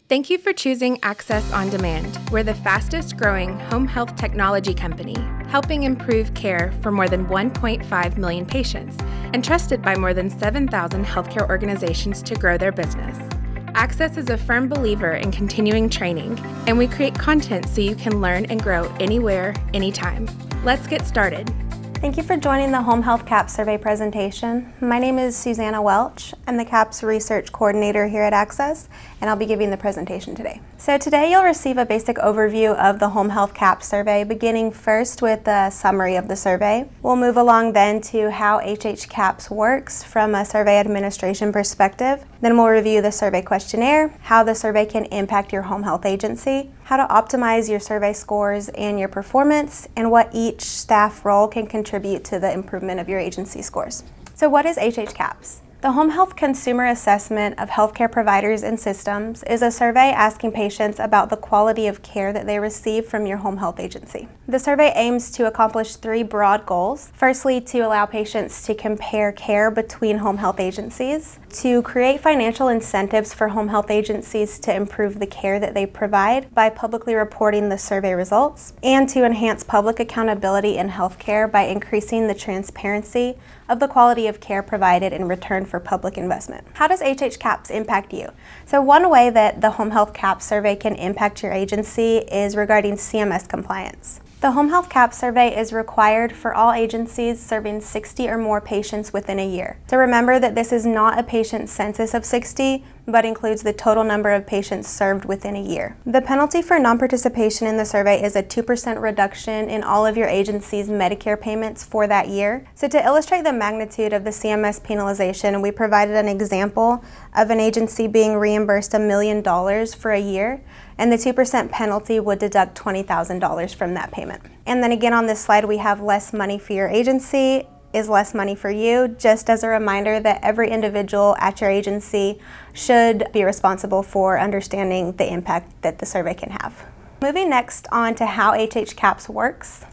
Thank you for choosing Axxess On Demand. We're the fastest growing home health technology company, helping improve care for more than 1.5 million patients and trusted by more than 7,000 healthcare organizations to grow their business. Axxess is a firm believer in continuing training, and we create content so you can learn and grow anywhere, anytime. Let's get started. Thank you for joining the Home Health CAHPS Survey presentation. My name is Susanna Welch. I'm the CAHPS Research Coordinator here at Axxess, and I'll be giving the presentation today. So today you'll receive a basic overview of the Home Health CAHPS Survey, beginning first with a summary of the survey. We'll move along then to how HHCAHPS works from a survey administration perspective. Then we'll review the survey questionnaire, how the survey can impact your home health agency, how to optimize your survey scores and your performance, and what each staff role can contribute to the improvement of your agency scores. So what is HHCAHPS? The Home Health Consumer Assessment of Healthcare Providers and Systems is a survey asking patients about the quality of care that they receive from your home health agency. The survey aims to accomplish three broad goals. Firstly, to allow patients to compare care between home health agencies, to create financial incentives for home health agencies to improve the care that they provide by publicly reporting the survey results, and to enhance public accountability in healthcare by increasing the transparency of the quality of care provided in return for public investment. How does HHCAHPS impact you? So one way that the Home Health CAHPS survey can impact your agency is regarding CMS compliance. The Home Health CAHPS survey is required for all agencies serving 60 or more patients within a year. So remember that this is not a patient census of 60, but includes the total number of patients served within a year. The penalty for non-participation in the survey is a 2% reduction in all of your agency's Medicare payments for that year. So to illustrate the magnitude of the CMS penalization, we provided an example of an agency being reimbursed $1 million for a year, and the 2% penalty would deduct $20,000 from that payment. And then again on this slide, we have less money for your agency is less money for you, just as a reminder that every individual at your agency should be responsible for understanding the impact that the survey can have. Moving next on to how HHCAHPS works.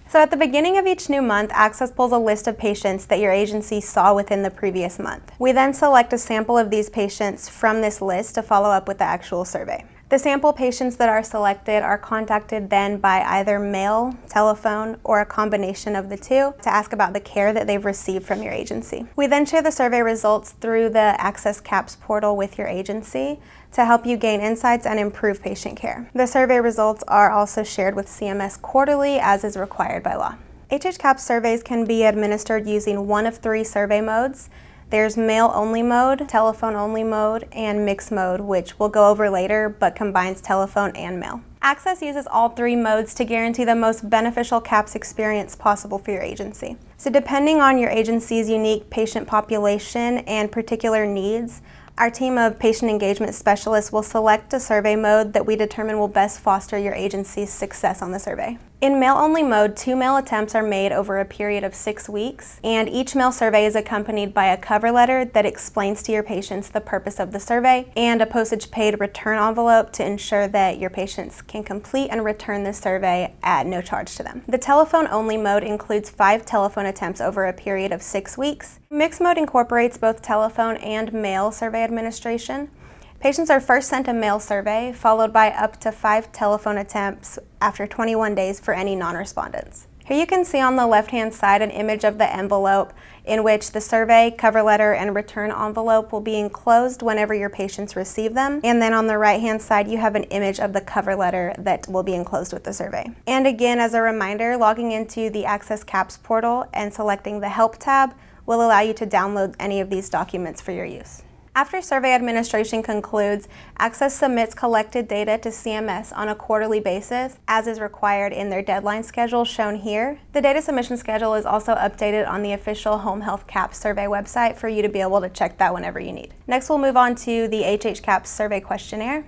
So at the beginning of each new month, Axxess pulls a list of patients that your agency saw within the previous month. We then select a sample of these patients from this list to follow up with the actual survey. The sample patients that are selected are contacted then by either mail, telephone, or a combination of the two to ask about the care that they've received from your agency. We then share the survey results through the AxxessCAHPS portal with your agency to help you gain insights and improve patient care. The survey results are also shared with CMS quarterly as is required by law. HHCAHPS surveys can be administered using one of three survey modes. There's mail-only mode, telephone-only mode, and mixed mode, which we'll go over later, but combines telephone and mail. Axxess uses all three modes to guarantee the most beneficial CAHPS experience possible for your agency. So depending on your agency's unique patient population and particular needs, our team of patient engagement specialists will select a survey mode that we determine will best foster your agency's success on the survey. In mail-only mode, 2 mail attempts are made over a period of 6 weeks, and each mail survey is accompanied by a cover letter that explains to your patients the purpose of the survey and a postage-paid return envelope to ensure that your patients can complete and return the survey at no charge to them. The telephone-only mode includes 5 telephone attempts over a period of 6 weeks. Mixed mode incorporates both telephone and mail survey administration. Patients are first sent a mail survey, followed by up to 5 telephone attempts after 21 days for any non-respondents. Here you can see on the left-hand side an image of the envelope in which the survey, cover letter, and return envelope will be enclosed whenever your patients receive them. And then on the right-hand side, you have an image of the cover letter that will be enclosed with the survey. And again, as a reminder, logging into the AxxessCAHPS portal and selecting the Help tab will allow you to download any of these documents for your use. After survey administration concludes, Axxess submits collected data to CMS on a quarterly basis, as is required in their deadline schedule shown here. The data submission schedule is also updated on the official Home Health CAHPS survey website for you to be able to check that whenever you need. Next, we'll move on to the HHCAHPS survey questionnaire.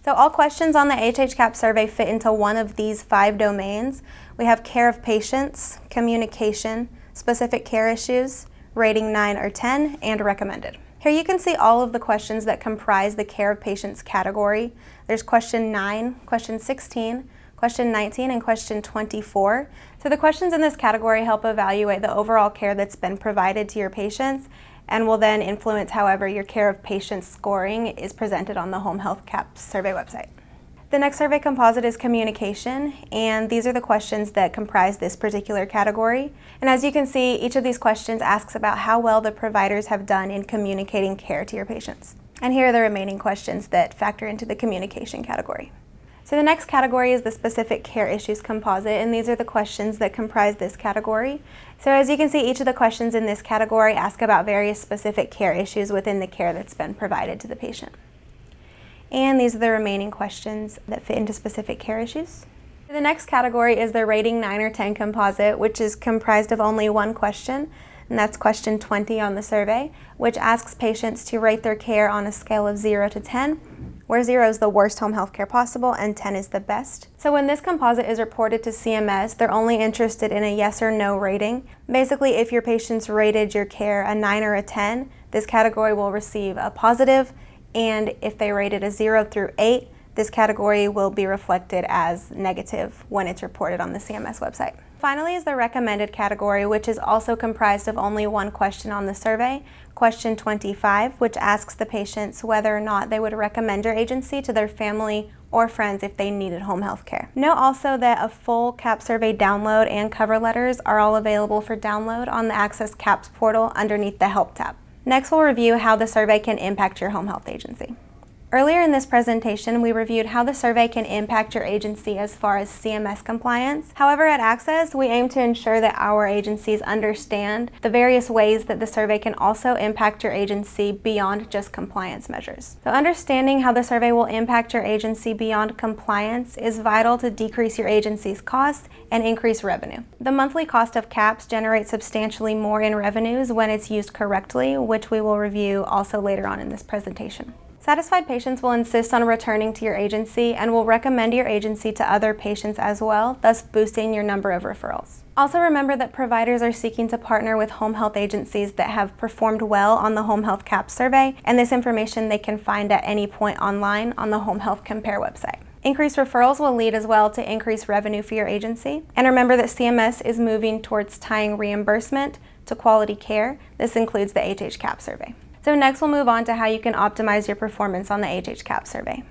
So all questions on the HHCAHPS survey fit into one of these 5 domains. We have care of patients, communication, specific care issues, rating 9 or 10, and recommended. Here you can see all of the questions that comprise the care of patients category. There's question 9, question 16, question 19, and question 24. So the questions in this category help evaluate the overall care that's been provided to your patients and will then influence however your care of patients scoring is presented on the Home Health CAHPS survey website. The next survey composite is communication, and these are the questions that comprise this particular category. And as you can see, each of these questions asks about how well the providers have done in communicating care to your patients. And here are the remaining questions that factor into the communication category. So the next category is the specific care issues composite, and these are the questions that comprise this category. So as you can see, each of the questions in this category ask about various specific care issues within the care that's been provided to the patient. And these are the remaining questions that fit into specific care issues. The next category is the rating 9 or 10 composite, which is comprised of only one question, and that's question 20 on the survey, which asks patients to rate their care on a scale of 0 to 10, where 0 is the worst home health care possible and 10 is the best. So when this composite is reported to CMS, they're only interested in a yes or no rating. Basically, if your patients rated your care a 9 or a 10, this category will receive a positive, and if they rated a 0 through 8, this category will be reflected as negative when it's reported on the CMS website. Finally is the recommended category, which is also comprised of only one question on the survey, question 25, which asks the patients whether or not they would recommend your agency to their family or friends if they needed home health care. Note also that a full CAHPS survey download and cover letters are all available for download on the AxxessCAHPS portal underneath the Help tab. Next, we'll review how the survey can impact your home health agency. Earlier in this presentation, we reviewed how the survey can impact your agency as far as CMS compliance. However, at Axxess, we aim to ensure that our agencies understand the various ways that the survey can also impact your agency beyond just compliance measures. So understanding how the survey will impact your agency beyond compliance is vital to decrease your agency's costs and increase revenue. The monthly cost of CAHPS generates substantially more in revenues when it's used correctly, which we will review also later on in this presentation. Satisfied patients will insist on returning to your agency and will recommend your agency to other patients as well, thus boosting your number of referrals. Also remember that providers are seeking to partner with home health agencies that have performed well on the Home Health CAHPS survey, and this information they can find at any point online on the Home Health Compare website. Increased referrals will lead as well to increased revenue for your agency. And remember that CMS is moving towards tying reimbursement to quality care. This includes the HHCAHPS survey. So next we'll move on to how you can optimize your performance on the HHCAHPS survey.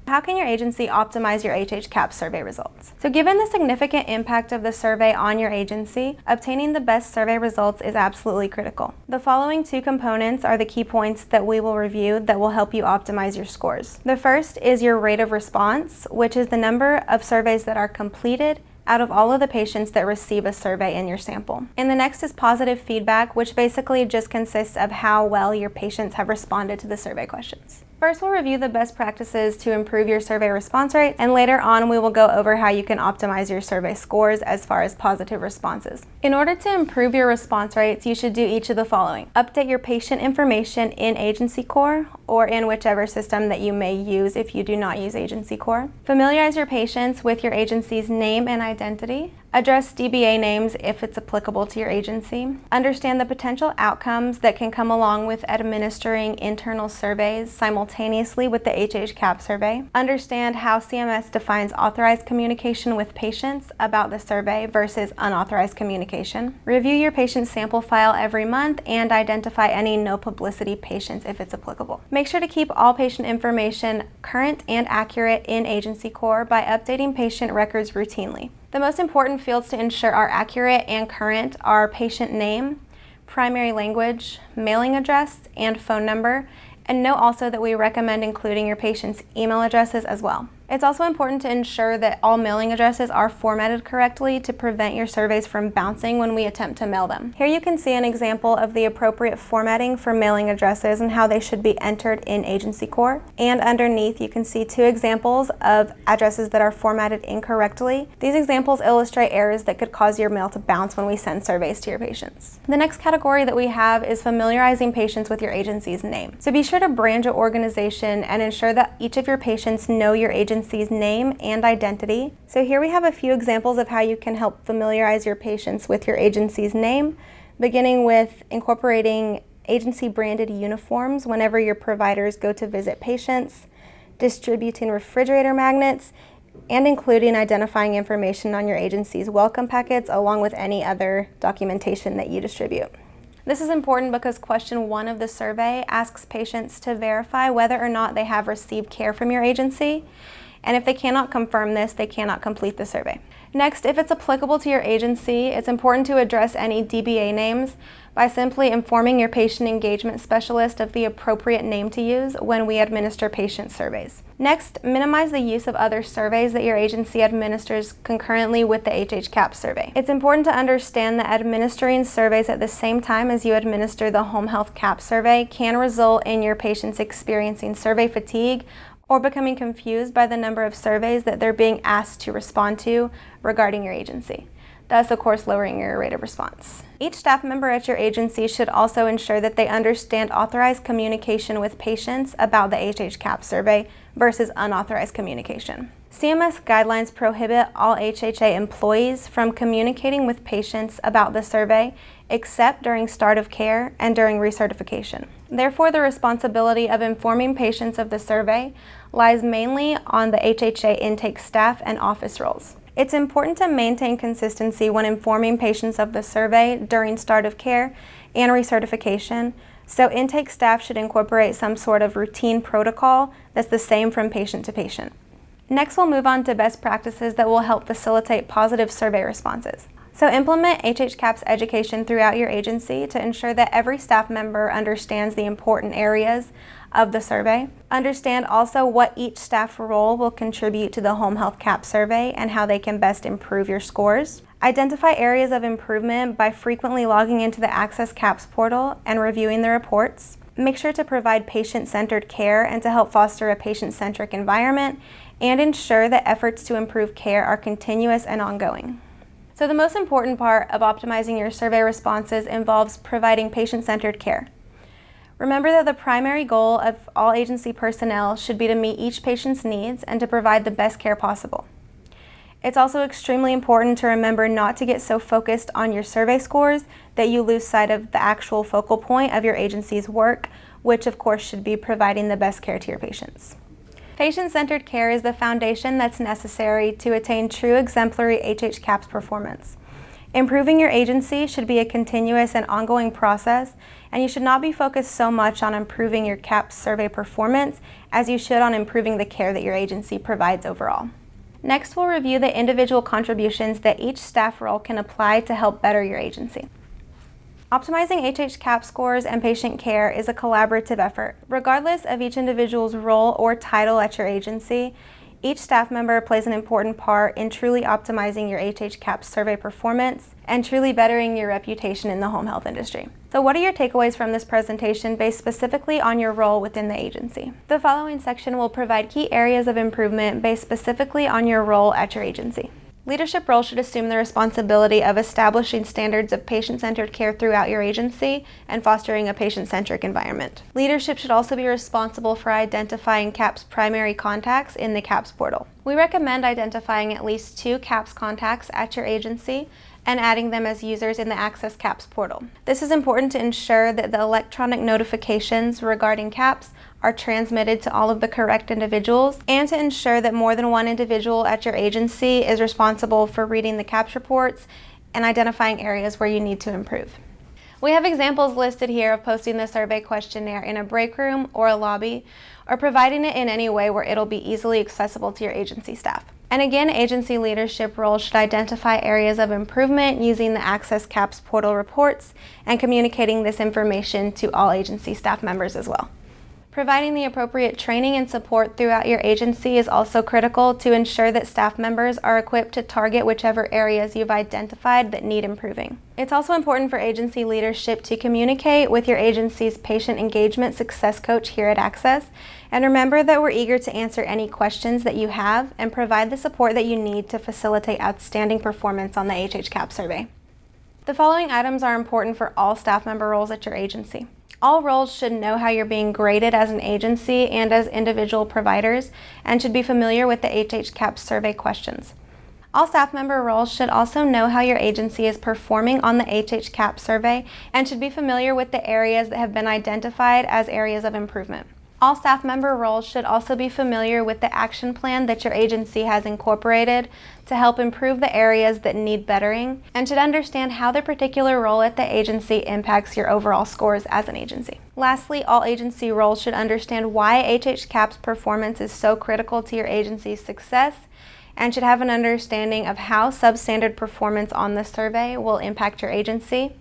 How can your agency optimize your HHCAHPS survey results? So given the significant impact of the survey on your agency, obtaining the best survey results is absolutely critical. The following two components are the key points that we will review that will help you optimize your scores. The first is your rate of response, which is the number of surveys that are completed out of all of the patients that receive a survey in your sample. And the next is positive feedback, which basically just consists of how well your patients have responded to the survey questions. First, we'll review the best practices to improve your survey response rate, and later on we will go over how you can optimize your survey scores as far as positive responses. In order to improve your response rates, you should do each of the following. Update your patient information in Agency Core or in whichever system that you may use if you do not use Agency Core. Familiarize your patients with your agency's name and identity. Address DBA names if it's applicable to your agency. Understand the potential outcomes that can come along with administering internal surveys simultaneously with the HHCAHPS survey. Understand how CMS defines authorized communication with patients about the survey versus unauthorized communication. Review your patient sample file every month and identify any no publicity patients if it's applicable. Make sure to keep all patient information current and accurate in Agency Core by updating patient records routinely. The most important fields to ensure are accurate and current are patient name, primary language, mailing address, and phone number. And note also that we recommend including your patient's email addresses as well. It's also important to ensure that all mailing addresses are formatted correctly to prevent your surveys from bouncing when we attempt to mail them. Here you can see an example of the appropriate formatting for mailing addresses and how they should be entered in Agency Core. And underneath you can see two examples of addresses that are formatted incorrectly. These examples illustrate errors that could cause your mail to bounce when we send surveys to your patients. The next category that we have is familiarizing patients with your agency's name. So be sure to brand your organization and ensure that each of your patients know your agency's name and identity. So here we have a few examples of how you can help familiarize your patients with your agency's name, beginning with incorporating agency branded uniforms whenever your providers go to visit patients, distributing refrigerator magnets, and including identifying information on your agency's welcome packets along with any other documentation that you distribute. This is important because question 1 of the survey asks patients to verify whether or not they have received care from your agency, and if they cannot confirm this, they cannot complete the survey. Next, if it's applicable to your agency, it's important to address any DBA names by simply informing your patient engagement specialist of the appropriate name to use when we administer patient surveys. Next, minimize the use of other surveys that your agency administers concurrently with the HHCAHPS survey. It's important to understand that administering surveys at the same time as you administer the home health CAHPS survey can result in your patients experiencing survey fatigue or becoming confused by the number of surveys that they're being asked to respond to regarding your agency, thus, of course, lowering your rate of response. Each staff member at your agency should also ensure that they understand authorized communication with patients about the HHCAHPS survey versus unauthorized communication. CMS guidelines prohibit all HHA employees from communicating with patients about the survey except during start of care and during recertification. Therefore, the responsibility of informing patients of the survey lies mainly on the HHA intake staff and office roles. It's important to maintain consistency when informing patients of the survey during start of care and recertification, so intake staff should incorporate some sort of routine protocol that's the same from patient to patient. Next, we'll move on to best practices that will help facilitate positive survey responses. So implement HHCAHPS education throughout your agency to ensure that every staff member understands the important areas of the survey. Understand also what each staff role will contribute to the home health CAHPS survey and how they can best improve your scores. Identify areas of improvement by frequently logging into the AxxessCAHPS portal and reviewing the reports. Make sure to provide patient-centered care and to help foster a patient-centric environment, and ensure that efforts to improve care are continuous and ongoing. So the most important part of optimizing your survey responses involves providing patient-centered care. Remember that the primary goal of all agency personnel should be to meet each patient's needs and to provide the best care possible. It's also extremely important to remember not to get so focused on your survey scores that you lose sight of the actual focal point of your agency's work, which of course should be providing the best care to your patients. Patient-centered care is the foundation that's necessary to attain true exemplary HHCAHPS performance. Improving your agency should be a continuous and ongoing process, and you should not be focused so much on improving your CAHPS survey performance as you should on improving the care that your agency provides overall. Next, we'll review the individual contributions that each staff role can apply to help better your agency. Optimizing HHCAHPS scores and patient care is a collaborative effort. Regardless of each individual's role or title at your agency, each staff member plays an important part in truly optimizing your HHCAHPS survey performance and truly bettering your reputation in the home health industry. So what are your takeaways from this presentation based specifically on your role within the agency? The following section will provide key areas of improvement based specifically on your role at your agency. Leadership roles should assume the responsibility of establishing standards of patient-centered care throughout your agency and fostering a patient-centric environment. Leadership should also be responsible for identifying CAHPS primary contacts in the CAHPS portal. We recommend identifying at least 2 CAHPS contacts at your agency and adding them as users in the AxxessCAHPS portal. This is important to ensure that the electronic notifications regarding CAHPS are transmitted to all of the correct individuals, and to ensure that more than one individual at your agency is responsible for reading the CAHPS reports and identifying areas where you need to improve. We have examples listed here of posting the survey questionnaire in a break room or a lobby, or providing it in any way where it'll be easily accessible to your agency staff. And again, agency leadership roles should identify areas of improvement using the AxxessCAHPS portal reports and communicating this information to all agency staff members as well. Providing the appropriate training and support throughout your agency is also critical to ensure that staff members are equipped to target whichever areas you've identified that need improving. It's also important for agency leadership to communicate with your agency's patient engagement success coach here at Axxess, and remember that we're eager to answer any questions that you have and provide the support that you need to facilitate outstanding performance on the HHCAHPS survey. The following items are important for all staff member roles at your agency. All roles should know how you're being graded as an agency and as individual providers, and should be familiar with the HHCAHPS survey questions. All staff member roles should also know how your agency is performing on the HHCAHPS survey and should be familiar with the areas that have been identified as areas of improvement. All staff member roles should also be familiar with the action plan that your agency has incorporated to help improve the areas that need bettering, and should understand how their particular role at the agency impacts your overall scores as an agency. Lastly, all agency roles should understand why HHCAHPS performance is so critical to your agency's success, and should have an understanding of how substandard performance on the survey will impact your agency,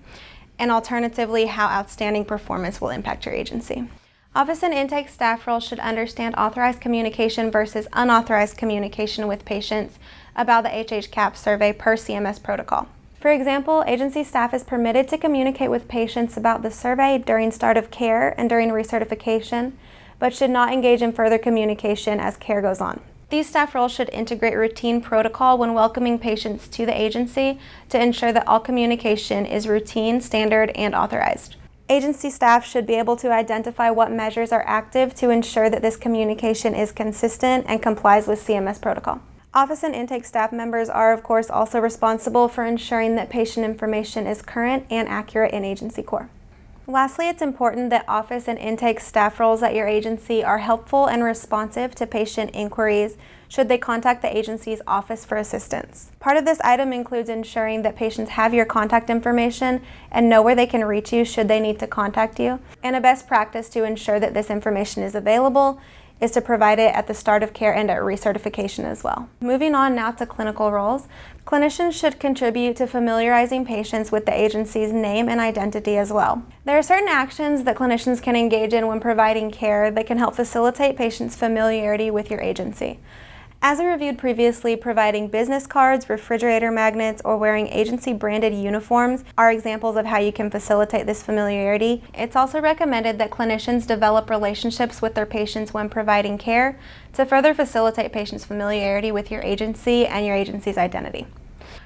and alternatively, how outstanding performance will impact your agency. Office and intake staff roles should understand authorized communication versus unauthorized communication with patients about the HHCAHPS survey per CMS protocol. For example, agency staff is permitted to communicate with patients about the survey during start of care and during recertification, but should not engage in further communication as care goes on. These staff roles should integrate routine protocol when welcoming patients to the agency to ensure that all communication is routine, standard, and authorized. Agency staff should be able to identify what measures are active to ensure that this communication is consistent and complies with CMS protocol. Office and intake staff members are, of course, also responsible for ensuring that patient information is current and accurate in agency core. Lastly, it's important that office and intake staff roles at your agency are helpful and responsive to patient inquiries should they contact the agency's office for assistance. Part of this item includes ensuring that patients have your contact information and know where they can reach you should they need to contact you. And a best practice to ensure that this information is available is to provide it at the start of care and at recertification as well. Moving on now to clinical roles. Clinicians should contribute to familiarizing patients with the agency's name and identity as well. There are certain actions that clinicians can engage in when providing care that can help facilitate patients' familiarity with your agency. As we reviewed previously, providing business cards, refrigerator magnets, or wearing agency-branded uniforms are examples of how you can facilitate this familiarity. It's also recommended that clinicians develop relationships with their patients when providing care to further facilitate patients' familiarity with your agency and your agency's identity.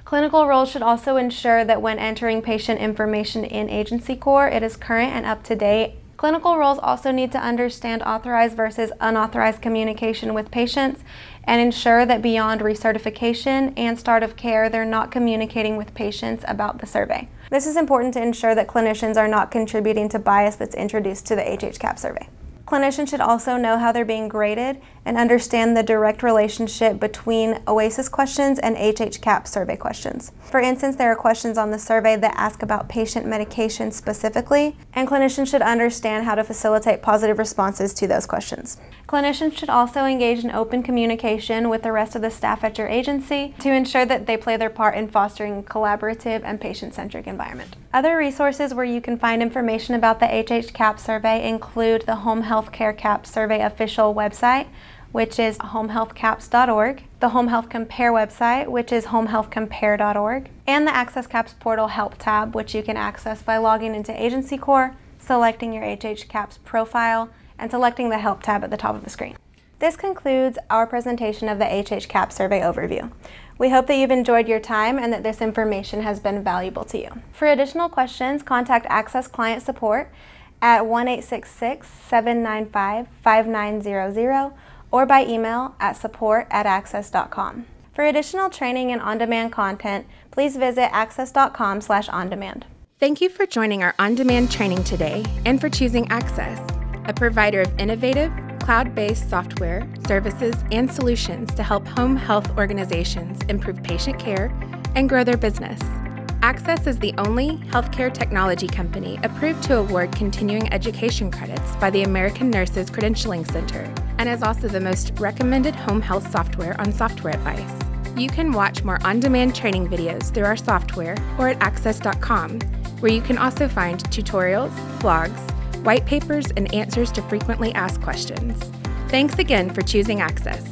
Clinical roles should also ensure that when entering patient information in agency core, it is current and up to date. Clinical roles also need to understand authorized versus unauthorized communication with patients and ensure that beyond recertification and start of care, they're not communicating with patients about the survey. This is important to ensure that clinicians are not contributing to bias that's introduced to the HHCAHPS survey. Clinicians should also know how they're being graded and understand the direct relationship between OASIS questions and HHCAHPS survey questions. For instance, there are questions on the survey that ask about patient medication specifically, and clinicians should understand how to facilitate positive responses to those questions. Clinicians should also engage in open communication with the rest of the staff at your agency to ensure that they play their part in fostering a collaborative and patient-centric environment. Other resources where you can find information about the HHCAHPS survey include the Home Health Care CAHPS survey official website, which is homehealthcaps.org, the Home Health Compare website, which is homehealthcompare.org, and the AxxessCAHPS portal help tab, which you can access by logging into Agency Core, selecting your HHCAHPS profile, and selecting the help tab at the top of the screen. This concludes our presentation of the HHCAHPS survey overview. We hope that you've enjoyed your time and that this information has been valuable to you. For additional questions, contact Axxess Client Support at 1-866-795-5900 or by email at support@axxess.com. For additional training and on-demand content, please visit axxess.com/on-demand. Thank you for joining our on-demand training today and for choosing Axxess, a provider of innovative, cloud-based software, services, and solutions to help home health organizations improve patient care and grow their business. Axxess is the only healthcare technology company approved to award continuing education credits by the American Nurses Credentialing Center and is also the most recommended home health software on Software Advice. You can watch more on-demand training videos through our software or at axxess.com, where you can also find tutorials, blogs, white papers, and answers to frequently asked questions. Thanks again for choosing Axxess.